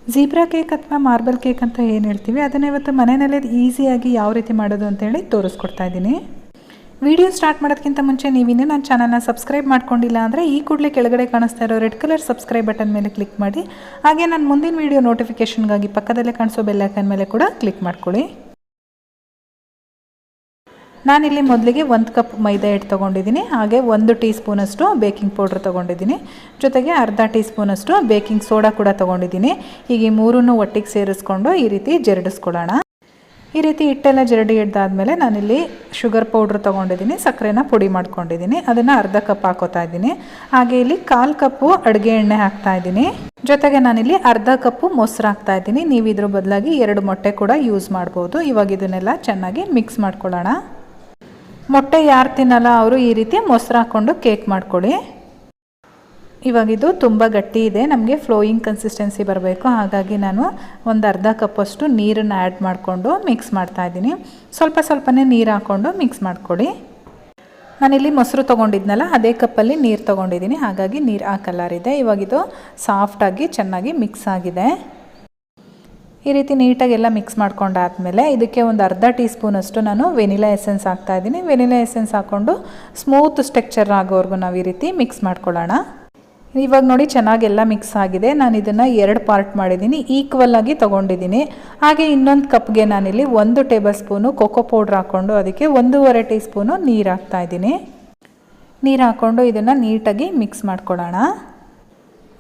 Zebra cake ಅಥವಾ marble cake ಅಂತ ಏನು ಹೇಳ್ತೀವಿ ಅದನ್ನು ಇವತ್ತು ಮನೆಯಲ್ಲೇ ಈಸಿಯಾಗಿ ಯಾವ ರೀತಿ ಮಾಡೋದು ಅಂತೇಳಿ ತೋರಿಸ್ಕೊಡ್ತಾ ಇದ್ದೀನಿ. ವಿಡಿಯೋ ಸ್ಟಾರ್ಟ್ ಮಾಡೋದಕ್ಕಿಂತ ಮುಂಚೆ ನೀವಿನ್ನೂ ನನ್ನ ಚಾನಲ್ನ ಸಬ್ಸ್ಕ್ರೈಬ್ ಮಾಡ್ಕೊಂಡಿಲ್ಲ ಅಂದರೆ ಈ ಕೂಡಲೇ ಕೆಳಗಡೆ ಕಾಣಿಸ್ತಾ ಇರೋ ರೆಡ್ ಕಲರ್ ಸಬ್ಸ್ಕ್ರೈಬ್ ಬಟನ್ ಮೇಲೆ ಕ್ಲಿಕ್ ಮಾಡಿ. ಹಾಗೆ ನನ್ನ ಮುಂದಿನ ವಿಡಿಯೋ ನೋಟಿಫಿಕೇಷನ್ಗಾಗಿ ಪಕ್ಕದಲ್ಲೇ ಕಾಣಿಸೋ ಬೆಲ್ ಐಕಾನ್ ಮೇಲೆ ಕೂಡ ಕ್ಲಿಕ್ ಮಾಡ್ಕೊಳ್ಳಿ. ನಾನಿಲ್ಲಿ ಮೊದಲಿಗೆ 1 ಕಪ್ ಮೈದಾ ಹಿಟ್ಟು ತೊಗೊಂಡಿದ್ದೀನಿ. ಹಾಗೆ 1 ಟೀ ಸ್ಪೂನಷ್ಟು ಬೇಕಿಂಗ್ ಪೌಡ್ರ್ ತೊಗೊಂಡಿದ್ದೀನಿ. ಜೊತೆಗೆ ಅರ್ಧ ಟೀ ಸ್ಪೂನಷ್ಟು ಬೇಕಿಂಗ್ ಸೋಡಾ ಕೂಡ ತೊಗೊಂಡಿದ್ದೀನಿ. ಈಗ ಈ ಮೂರನ್ನು ಒಟ್ಟಿಗೆ ಸೇರಿಸ್ಕೊಂಡು ಈ ರೀತಿ ಜರಡಿಸ್ಕೊಳ್ಳೋಣ. ಈ ರೀತಿ ಹಿಟ್ಟೆಲ್ಲ ಜರಡಿ ಹಿಡ್ದಾದ್ಮೇಲೆ ನಾನಿಲ್ಲಿ ಶುಗರ್ ಪೌಡ್ರ್ ತೊಗೊಂಡಿದ್ದೀನಿ, ಸಕ್ಕರೆನ ಪುಡಿ ಮಾಡ್ಕೊಂಡಿದ್ದೀನಿ. ಅದನ್ನು ಅರ್ಧ ಕಪ್ ಹಾಕೋತಾ ಇದ್ದೀನಿ. ಹಾಗೆ ಇಲ್ಲಿ 1/4 ಕಪ್ಪು ಅಡುಗೆ ಎಣ್ಣೆ ಹಾಕ್ತಾ ಇದ್ದೀನಿ. ಜೊತೆಗೆ ನಾನಿಲ್ಲಿ ಅರ್ಧ ಕಪ್ಪು ಮೊಸರು ಹಾಕ್ತಾ ಇದ್ದೀನಿ. ನೀವು ಇದ್ರ ಬದಲಾಗಿ 2 ಮೊಟ್ಟೆ ಕೂಡ ಯೂಸ್ ಮಾಡ್ಬೋದು. ಇವಾಗ ಇದನ್ನೆಲ್ಲ ಚೆನ್ನಾಗಿ ಮಿಕ್ಸ್ ಮಾಡ್ಕೊಳ್ಳೋಣ. ಮೊಟ್ಟೆ ಯಾರು ತಿನ್ನಲ್ಲ ಅವರು ಈ ರೀತಿ ಮೊಸರು ಹಾಕ್ಕೊಂಡು ಕೇಕ್ ಮಾಡ್ಕೊಳ್ಳಿ. ಇವಾಗಿದು ತುಂಬ ಗಟ್ಟಿ ಇದೆ, ನಮಗೆ ಫ್ಲೋಯಿಂಗ್ ಕನ್ಸಿಸ್ಟೆನ್ಸಿ ಬರಬೇಕು. ಹಾಗಾಗಿ ನಾನು ಒಂದು ಅರ್ಧ ಕಪ್ಪಷ್ಟು ನೀರನ್ನು ಆ್ಯಡ್ ಮಾಡಿಕೊಂಡು ಮಿಕ್ಸ್ ಮಾಡ್ತಾಯಿದ್ದೀನಿ. ಸ್ವಲ್ಪನೇ ನೀರು ಹಾಕ್ಕೊಂಡು ಮಿಕ್ಸ್ ಮಾಡ್ಕೊಳ್ಳಿ. ನಾನಿಲ್ಲಿ ಮೊಸರು ತೊಗೊಂಡಿದ್ನಲ್ಲ ಅದೇ ಕಪ್ಪಲ್ಲಿ ನೀರು ತೊಗೊಂಡಿದ್ದೀನಿ, ಹಾಗಾಗಿ ನೀರು ಆ ಕಲರ್ ಇದೆ. ಇವಾಗಿದು ಸಾಫ್ಟಾಗಿ ಚೆನ್ನಾಗಿ ಮಿಕ್ಸ್ ಆಗಿದೆ. ಈ ರೀತಿ ನೀಟಾಗಿ ಎಲ್ಲ ಮಿಕ್ಸ್ ಮಾಡ್ಕೊಂಡಾದ್ಮೇಲೆ ಇದಕ್ಕೆ ಒಂದು ಅರ್ಧ ಟೀ ಸ್ಪೂನಷ್ಟು ನಾನು ವೆನಿಲಾ ಎಸೆನ್ಸ್ ಹಾಕ್ತಾಯಿದ್ದೀನಿ. ವೆನಿಲಾ ಎಸೆನ್ಸ್ ಹಾಕ್ಕೊಂಡು ಸ್ಮೂತ್ ಸ್ಟ್ರಕ್ಚರ್ ಆಗೋವರೆಗೂ ನಾವು ಈ ರೀತಿ ಮಿಕ್ಸ್ ಮಾಡ್ಕೊಳ್ಳೋಣ. ಇವಾಗ ನೋಡಿ ಚೆನ್ನಾಗೆಲ್ಲ ಮಿಕ್ಸ್ ಆಗಿದೆ. ನಾನು ಇದನ್ನು 2 ಪಾರ್ಟ್ ಮಾಡಿದ್ದೀನಿ, ಈಕ್ವಲ್ ಆಗಿ ತೊಗೊಂಡಿದ್ದೀನಿ. ಹಾಗೆ ಇನ್ನೊಂದು ಕಪ್ಗೆ ನಾನಿಲ್ಲಿ 1 ಟೇಬಲ್ ಸ್ಪೂನು ಕೋಕೋ ಪೌಡ್ರ್ ಹಾಕ್ಕೊಂಡು ಅದಕ್ಕೆ 1.5 ಟೀ ಸ್ಪೂನು ನೀರು ಹಾಕ್ತಾಯಿದ್ದೀನಿ. ನೀರು ಹಾಕ್ಕೊಂಡು ಇದನ್ನು ನೀಟಾಗಿ ಮಿಕ್ಸ್ ಮಾಡ್ಕೊಳ್ಳೋಣ.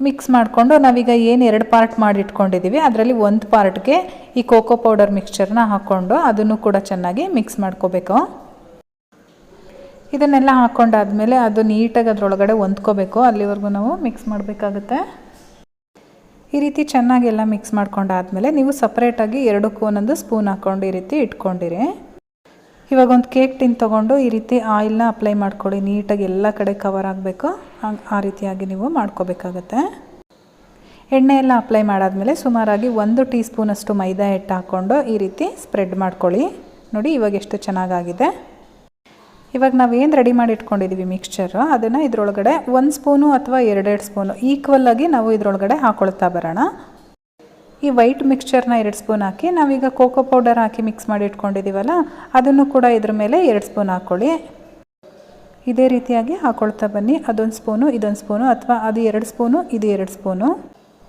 ಮಿಕ್ಸ್ ಮಾಡಿಕೊಂಡು ನಾವೀಗ ಏನು 2 ಪಾರ್ಟ್ ಮಾಡಿ ಇಟ್ಕೊಂಡಿದ್ದೀವಿ ಅದರಲ್ಲಿ 1 ಪಾರ್ಟ್ಗೆ ಈ ಕೋಕೋ ಪೌಡರ್ ಮಿಕ್ಸ್ಚರ್ನ ಹಾಕ್ಕೊಂಡು ಅದನ್ನು ಕೂಡ ಚೆನ್ನಾಗಿ ಮಿಕ್ಸ್ ಮಾಡ್ಕೋಬೇಕು. ಇದನ್ನೆಲ್ಲ ಹಾಕ್ಕೊಂಡಾದ್ಮೇಲೆ ಅದು ನೀಟಾಗಿ ಅದರೊಳಗಡೆ ಹೊಂದ್ಕೋಬೇಕು, ಅಲ್ಲಿವರೆಗೂ ನಾವು ಮಿಕ್ಸ್ ಮಾಡಬೇಕಾಗುತ್ತೆ. ಈ ರೀತಿ ಚೆನ್ನಾಗೆಲ್ಲ ಮಿಕ್ಸ್ ಮಾಡ್ಕೊಂಡಾದ್ಮೇಲೆ ನೀವು ಸಪ್ರೇಟಾಗಿ 2ಕ್ಕೂ ಒಂದೊಂದು ಸ್ಪೂನ್ ಹಾಕ್ಕೊಂಡು ಈ ರೀತಿ ಇಟ್ಕೊಂಡಿರಿ. ಇವಾಗ ಒಂದು ಕೇಕ್ ಟಿನ್ ತೊಗೊಂಡು ಈ ರೀತಿ ಆಯಿಲ್ನ ಅಪ್ಲೈ ಮಾಡ್ಕೊಳ್ಳಿ. ನೀಟಾಗಿ ಎಲ್ಲ ಕಡೆ ಕವರ್ ಆಗಬೇಕು, ಆ ರೀತಿಯಾಗಿ ನೀವು ಮಾಡ್ಕೋಬೇಕಾಗತ್ತೆ. ಎಣ್ಣೆ ಎಲ್ಲ ಅಪ್ಲೈ ಮಾಡಾದ್ಮೇಲೆ ಸುಮಾರಾಗಿ 1 ಟೀ ಸ್ಪೂನಷ್ಟು ಮೈದಾ ಹಿಟ್ಟು ಹಾಕ್ಕೊಂಡು ಈ ರೀತಿ ಸ್ಪ್ರೆಡ್ ಮಾಡ್ಕೊಳ್ಳಿ. ನೋಡಿ ಇವಾಗ ಎಷ್ಟು ಚೆನ್ನಾಗಾಗಿದೆ. ಇವಾಗ ನಾವೇನು ರೆಡಿ ಮಾಡಿ ಇಟ್ಕೊಂಡಿದ್ದೀವಿ ಮಿಕ್ಸ್ಚರು ಅದನ್ನು ಇದರೊಳಗಡೆ 1 ಸ್ಪೂನು ಅಥವಾ 2 ಸ್ಪೂನು ಈಕ್ವಲ್ಲಾಗಿ ನಾವು ಇದರೊಳಗಡೆ ಹಾಕ್ಕೊಳ್ತಾ ಬರೋಣ. ಈ ವೈಟ್ ಮಿಕ್ಸ್ಚರ್ನ 2 ಸ್ಪೂನ್ ಹಾಕಿ ನಾವೀಗ ಕೋಕೋ ಪೌಡರ್ ಹಾಕಿ ಮಿಕ್ಸ್ ಮಾಡಿ ಇಟ್ಕೊಂಡಿದ್ದೀವಲ್ಲ ಅದನ್ನು ಕೂಡ ಇದ್ರ ಮೇಲೆ 2 ಸ್ಪೂನ್ ಹಾಕ್ಕೊಳ್ಳಿ. ಇದೇ ರೀತಿಯಾಗಿ ಹಾಕ್ಕೊಳ್ತಾ ಬನ್ನಿ. ಅದೊಂದು ಸ್ಪೂನು ಇದೊಂದು ಸ್ಪೂನು ಅಥವಾ ಅದು 2 ಸ್ಪೂನು ಇದು 2 ಸ್ಪೂನು.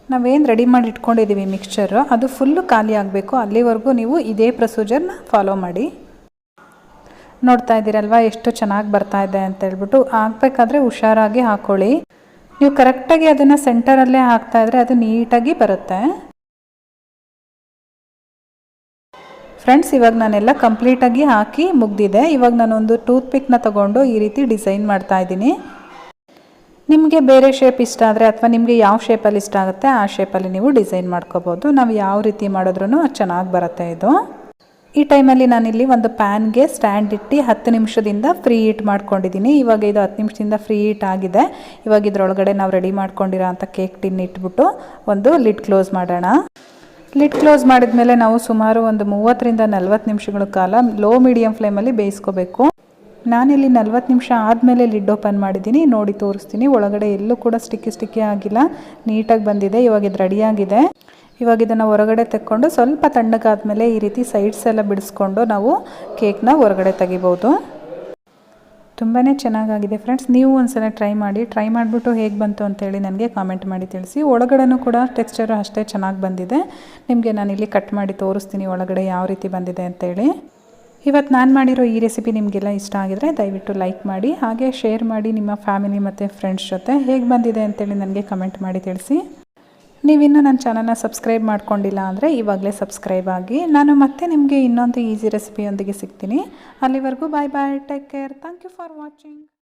ನಾವೇನು ರೆಡಿ ಮಾಡಿ ಇಟ್ಕೊಂಡಿದ್ದೀವಿ ಮಿಕ್ಸ್ಚರು ಅದು ಫುಲ್ಲು ಖಾಲಿ ಆಗಬೇಕು, ಅಲ್ಲಿವರೆಗೂ ನೀವು ಇದೇ ಪ್ರೊಸೀಜರ್ನ ಫಾಲೋ ಮಾಡಿ. ನೋಡ್ತಾ ಇದ್ದೀರಲ್ವ ಎಷ್ಟು ಚೆನ್ನಾಗಿ ಬರ್ತಾ ಇದೆ ಅಂತ ಹೇಳ್ಬಿಟ್ಟು. ಹಾಕಬೇಕಾದ್ರೆ ಹುಷಾರಾಗಿ ಹಾಕ್ಕೊಳ್ಳಿ. ನೀವು ಕರೆಕ್ಟಾಗಿ ಅದನ್ನು ಸೆಂಟರಲ್ಲೇ ಹಾಕ್ತಾಯಿದ್ರೆ ಅದು ನೀಟಾಗಿ ಬರುತ್ತೆ. ಫ್ರೆಂಡ್ಸ್ ಇವಾಗ ನಾನೆಲ್ಲ ಕಂಪ್ಲೀಟಾಗಿ ಹಾಕಿ ಮುಗ್ದಿದೆ. ಇವಾಗ ನಾನೊಂದು ಟೂತ್ ಪಿಕ್ನ ತೊಗೊಂಡು ಈ ರೀತಿ ಡಿಸೈನ್ ಮಾಡ್ತಾಯಿದ್ದೀನಿ. ನಿಮಗೆ ಬೇರೆ ಶೇಪ್ ಇಷ್ಟ ಆದರೆ ಅಥವಾ ನಿಮಗೆ ಯಾವ ಶೇಪಲ್ಲಿ ಇಷ್ಟ ಆಗುತ್ತೆ ಆ ಶೇಪಲ್ಲಿ ನೀವು ಡಿಸೈನ್ ಮಾಡ್ಕೋಬೋದು. ನಾವು ಯಾವ ರೀತಿ ಮಾಡಿದ್ರೂ ಚೆನ್ನಾಗಿ ಬರುತ್ತೆ ಇದು. ಈ ಟೈಮಲ್ಲಿ ನಾನಿಲ್ಲಿ ಒಂದು ಪ್ಯಾನ್ಗೆ ಸ್ಟ್ಯಾಂಡ್ ಇಟ್ಟು 10 ನಿಮಿಷದಿಂದ ಫ್ರೀ ಹೀಟ್ ಮಾಡ್ಕೊಂಡಿದ್ದೀನಿ. ಇವಾಗ ಇದು 10 ನಿಮಿಷದಿಂದ ಫ್ರೀ ಹೀಟ್ ಆಗಿದೆ. ಇವಾಗ ಇದರೊಳಗಡೆ ನಾವು ರೆಡಿ ಮಾಡ್ಕೊಂಡಿರೋ ಅಂಥ ಕೇಕ್ ಟಿನ್ ಇಟ್ಬಿಟ್ಟು ಒಂದು ಲಿಡ್ ಕ್ಲೋಸ್ ಮಾಡೋಣ. ಲಿಡ್ ಕ್ಲೋಸ್ ಮಾಡಿದ್ಮೇಲೆ ನಾವು ಸುಮಾರು ಒಂದು 30ರಿಂದ 40 ನಿಮಿಷಗಳ ಕಾಲ ಲೋ ಮೀಡಿಯಮ್ ಫ್ಲೇಮಲ್ಲಿ ಬೇಯಿಸ್ಕೋಬೇಕು. ನಾನಿಲ್ಲಿ 40 ನಿಮಿಷ ಆದಮೇಲೆ ಲಿಡ್ ಓಪನ್ ಮಾಡಿದ್ದೀನಿ. ನೋಡಿ ತೋರಿಸ್ತೀನಿ. ಒಳಗಡೆ ಎಲ್ಲೂ ಕೂಡ ಸ್ಟಿಕ್ಕಿ ಆಗಿಲ್ಲ, ನೀಟಾಗಿ ಬಂದಿದೆ. ಇವಾಗ ಇದು ರೆಡಿಯಾಗಿದೆ. ಇವಾಗ ಇದನ್ನು ಹೊರಗಡೆ ತೆಕ್ಕೊಂಡು ಸ್ವಲ್ಪ ತಣ್ಣಗಾದ್ಮೇಲೆ ಈ ರೀತಿ ಸೈಡ್ಸ್ ಎಲ್ಲ ಬಿಡಿಸ್ಕೊಂಡು ನಾವು ಕೇಕ್ನ ಹೊರಗಡೆ ತೆಗಿಬೋದು. ತುಂಬಾ ಚೆನ್ನಾಗಾಗಿದೆ ಫ್ರೆಂಡ್ಸ್. ನೀವು ಒಂದ್ಸಲ ಟ್ರೈ ಮಾಡಿಬಿಟ್ಟು ಹೇಗೆ ಬಂತು ಅಂತೇಳಿ ನನಗೆ ಕಾಮೆಂಟ್ ಮಾಡಿ ತಿಳಿಸಿ. ಒಳಗಡೆನೂ ಕೂಡ ಟೆಕ್ಸ್ಚರು ಅಷ್ಟೇ ಚೆನ್ನಾಗಿ ಬಂದಿದೆ. ನಿಮಗೆ ನಾನಿಲ್ಲಿ ಕಟ್ ಮಾಡಿ ತೋರಿಸ್ತೀನಿ ಒಳಗಡೆ ಯಾವ ರೀತಿ ಬಂದಿದೆ ಅಂತೇಳಿ. ಇವತ್ತು ನಾನು ಮಾಡಿರೋ ಈ ರೆಸಿಪಿ ನಿಮಗೆಲ್ಲ ಇಷ್ಟ ಆಗಿದರೆ ದಯವಿಟ್ಟು ಲೈಕ್ ಮಾಡಿ, ಹಾಗೆ ಶೇರ್ ಮಾಡಿ ನಿಮ್ಮ ಫ್ಯಾಮಿಲಿ ಮತ್ತು ಫ್ರೆಂಡ್ಸ್ ಜೊತೆ. ಹೇಗೆ ಬಂದಿದೆ ಅಂತೇಳಿ ನನಗೆ ಕಮೆಂಟ್ ಮಾಡಿ ತಿಳಿಸಿ. ನೀವಿನ್ನೂ ನನ್ನ ಚಾನಲ್ನ ಸಬ್ಸ್ಕ್ರೈಬ್ ಮಾಡ್ಕೊಂಡಿಲ್ಲ ಅಂದರೆ ಇವಾಗಲೇ ಸಬ್ಸ್ಕ್ರೈಬ್ ಆಗಿ. ನಾನು ಮತ್ತೆ ನಿಮಗೆ ಇನ್ನೊಂದು ಈಸಿ ರೆಸಿಪಿಯೊಂದಿಗೆ ಸಿಗ್ತೀನಿ. ಅಲ್ಲಿವರೆಗೂ bye, take care, thank you for watching.